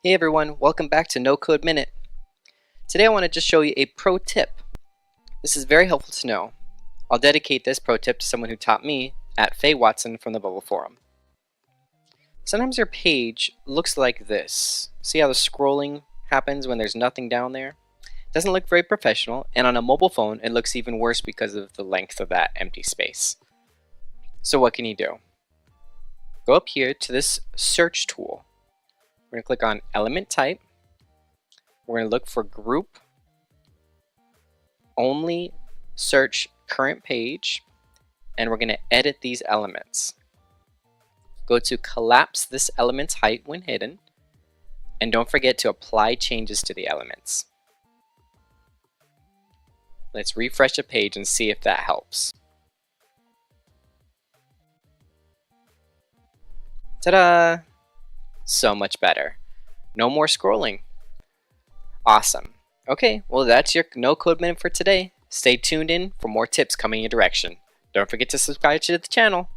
Hey everyone, welcome back to No Code Minute. Today I want to just show you a pro tip. This is very helpful to know. I'll dedicate this pro tip to someone who taught me at Faye Watson from the Bubble Forum. Sometimes your page looks like this. See how the scrolling happens when there's nothing down there? It doesn't look very professional, and on a mobile phone it looks even worse because of the length of that empty space. So what can you do? Go up here to this search tool. We're going to click on element type. We're going to look for group, only search current page, and we're going to edit these elements. Go to collapse this element's height when hidden, and don't forget to apply changes to the elements. Let's refresh the page and see if that helps. Ta-da! So much better. No more scrolling. Awesome. Okay, well that's your No Code Minute for today. Stay tuned in for more tips coming your direction. Don't forget to subscribe to the channel.